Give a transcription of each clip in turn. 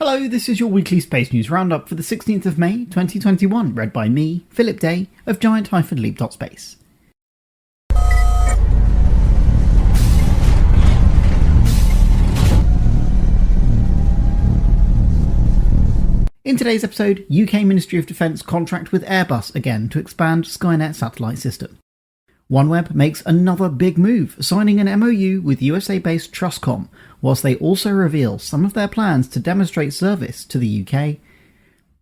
Hello, this is your weekly space news roundup for the 16th of May 2021, read by me, Philip Day of giant-leap.space. In today's episode, UK Ministry of Defence contract with Airbus again to expand Skynet Satellite System. OneWeb makes another big move, signing an MOU with USA-based TrustComm, whilst they also reveal some of their plans to demonstrate service to the UK.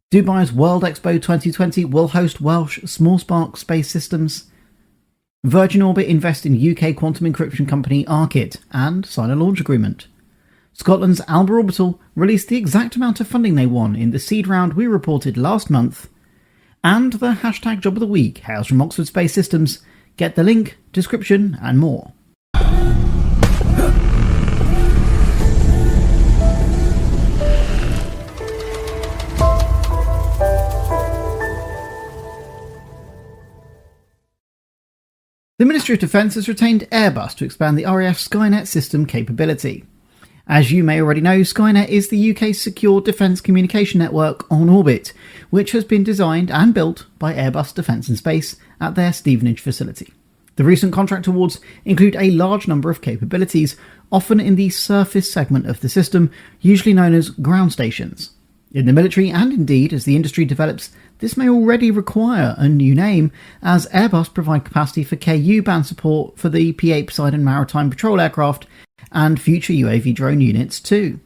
Dubai's World Expo 2020 will host Welsh Smallspark Space Systems. Virgin Orbit invest in UK Quantum Encryption company Arqit and sign a launch agreement. Scotland's Alba Orbital released the exact amount of funding they won in the seed round we reported last month. And the hashtag job of the week hails from Oxford Space Systems. Get the link, description, and more. The Ministry of Defence has retained Airbus to expand the RAF Skynet system capability. As you may already know, Skynet is the UK's secure defence communication network on orbit, which has been designed and built by Airbus Defence and Space at their Stevenage facility. The recent contract awards include a large number of capabilities, often in the surface segment of the system, usually known as ground stations. In the military, and indeed as the industry develops, this may already require a new name, as Airbus provide capacity for KU band support for the P-8 Poseidon maritime patrol aircraft and future UAV drone units too.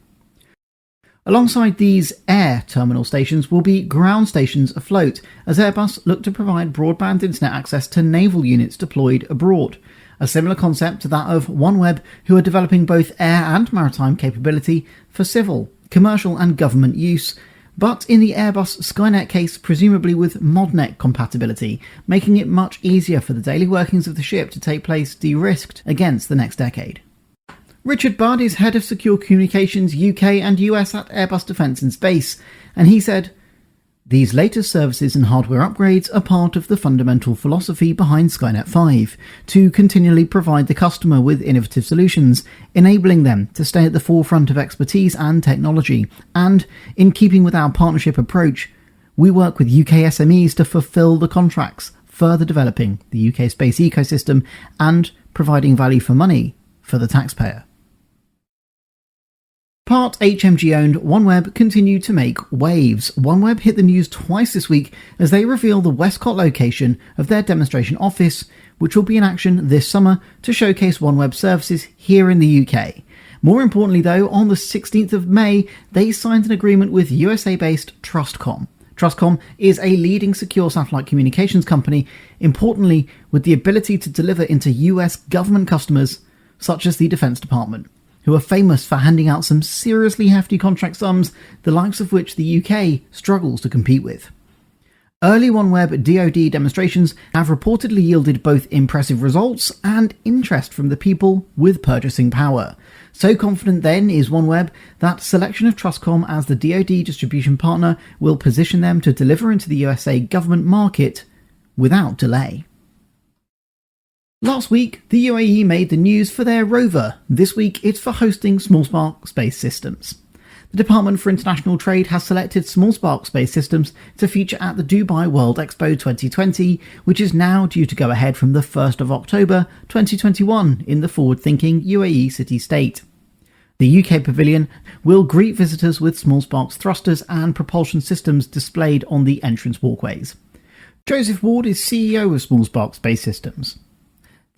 Alongside these air terminal stations will be ground stations afloat, as Airbus look to provide broadband internet access to naval units deployed abroad, a similar concept to that of OneWeb, who are developing both air and maritime capability for civil, commercial and government use, but in the Airbus Skynet case presumably with ModNet compatibility, making it much easier for the daily workings of the ship to take place de-risked against the next decade. Richard Budd is Head of Secure Communications UK and US at Airbus Defence and Space, and he said, "These latest services and hardware upgrades are part of the fundamental philosophy behind Skynet 5, to continually provide the customer with innovative solutions, enabling them to stay at the forefront of expertise and technology, and, in keeping with our partnership approach, we work with UK SMEs to fulfil the contracts, further developing the UK space ecosystem and providing value for money for the taxpayer." Part HMG-owned OneWeb continued to make waves. OneWeb hit the news twice this week as they reveal the Westcott location of their demonstration office, which will be in action this summer to showcase OneWeb services here in the UK. More importantly though, on the 16th of May, they signed an agreement with USA-based TrustComm. TrustComm is a leading secure satellite communications company, importantly with the ability to deliver into US government customers such as the Defence Department, who are famous for handing out some seriously hefty contract sums, the likes of which the UK struggles to compete with. Early OneWeb DoD demonstrations have reportedly yielded both impressive results and interest from the people with purchasing power. So confident then is OneWeb that selection of TrustComm as the DoD distribution partner will position them to deliver into the USA government market without delay. Last week, the UAE made the news for their rover. This week, it's for hosting Smallspark Space Systems. The Department for International Trade has selected Smallspark Space Systems to feature at the Dubai World Expo 2020, which is now due to go ahead from the 1st of October 2021 in the forward-thinking UAE city-state. The UK pavilion will greet visitors with Smallspark's thrusters and propulsion systems displayed on the entrance walkways. Joseph Ward is CEO of Smallspark Space Systems.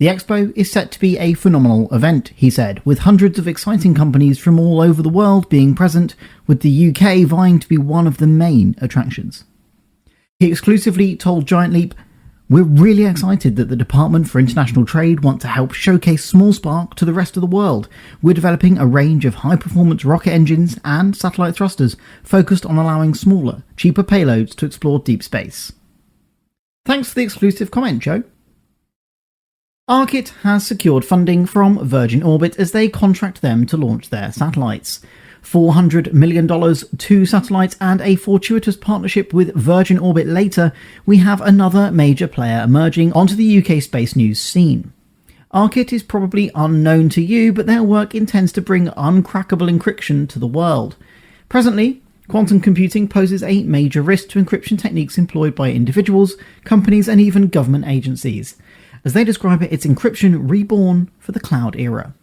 "The Expo is set to be a phenomenal event," he said, with hundreds of exciting companies from all over the world being present, with the UK vying to be one of the main attractions. He exclusively told Giant Leap, "We're really excited that the Department for International Trade want to help showcase Smallspark to the rest of the world. We're developing a range of high-performance rocket engines and satellite thrusters focused on allowing smaller, cheaper payloads to explore deep space." Thanks for the exclusive comment, Joe. Arqit has secured funding from Virgin Orbit as they contract them to launch their satellites. $400 million, 2 satellites, and a fortuitous partnership with Virgin Orbit later, we have another major player emerging onto the UK space news scene. Arqit is probably unknown to you, but their work intends to bring uncrackable encryption to the world. Presently, Quantum computing poses a major risk to encryption techniques employed by individuals, companies, and even government agencies. As they describe it, it's encryption reborn for the cloud era.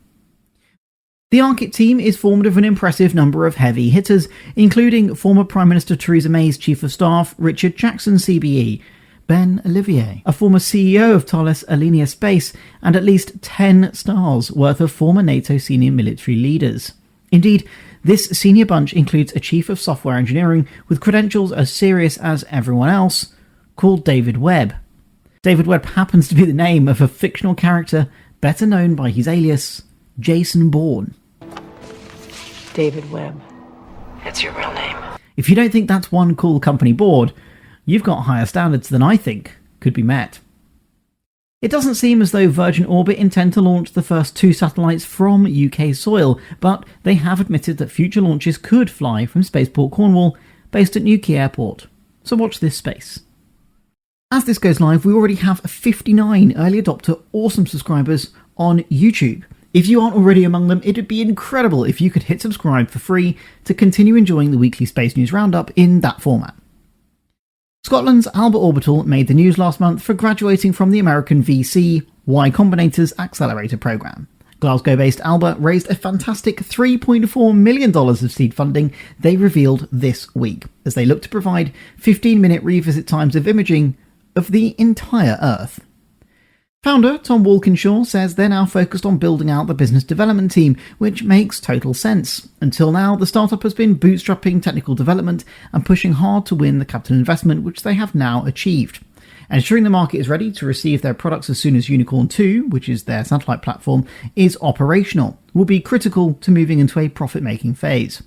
The Arqit team is formed of an impressive number of heavy hitters, including former Prime Minister Theresa May's Chief of Staff, Richard Jackson CBE, Ben Olivier, a former CEO of Thales Alenia Space, and at least 10 stars worth of former NATO senior military leaders. Indeed, this senior bunch includes a Chief of Software Engineering with credentials as serious as everyone else, called David Webb. David Webb happens to be the name of a fictional character better known by his alias, Jason Bourne. David Webb. It's your real name. If you don't think that's one cool company board, you've got higher standards than I think could be met. It doesn't seem as though Virgin Orbit intend to launch the first 2 satellites from UK soil, but they have admitted that future launches could fly from Spaceport Cornwall, based at Newquay Airport. So watch this space. As this goes live, we already have 59 early adopter awesome subscribers on YouTube. If you aren't already among them, it would be incredible if you could hit subscribe for free to continue enjoying the weekly Space News Roundup in that format. Scotland's Alba Orbital made the news last month for graduating from the American VC Y Combinator's accelerator program. Glasgow-based Alba raised a fantastic $3.4 million of seed funding they revealed this week, as they look to provide 15-minute revisit times of imaging of the entire Earth. Founder Tom Walkinshaw says they're now focused on building out the business development team, which makes total sense. Until now, the startup has been bootstrapping technical development and pushing hard to win the capital investment, which they have now achieved. Ensuring the market is ready to receive their products as soon as Unicorn 2, which is their satellite platform, is operational, will be critical to moving into a profit-making phase.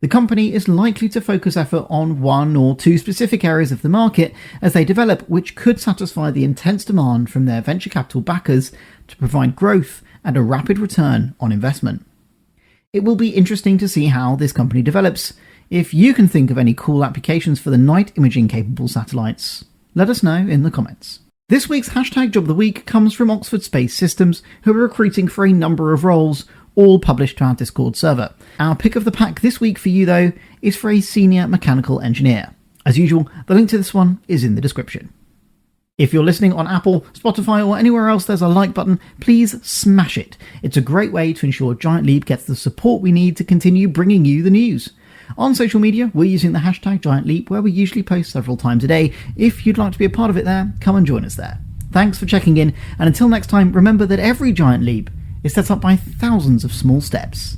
The company is likely to focus effort on 1 or 2 specific areas of the market as they develop, which could satisfy the intense demand from their venture capital backers to provide growth and a rapid return on investment. It will be interesting to see how this company develops. If you can think of any cool applications for the night imaging capable satellites, let us know in the comments. This week's hashtag Job of the Week comes from Oxford Space Systems, who are recruiting for a number of roles, all published to our Discord server. Our pick of the pack this week for you, though, is for a senior mechanical engineer. As usual, the link to this one is in the description. If you're listening on Apple, Spotify, or anywhere else there's a like button, please smash it. It's a great way to ensure Giant Leap gets the support we need to continue bringing you the news. On social media, we're using the hashtag Giant Leap, where we usually post several times a day. If you'd like to be a part of it there, come and join us there. Thanks for checking in, and until next time, remember that every giant leap is set up by thousands of small steps.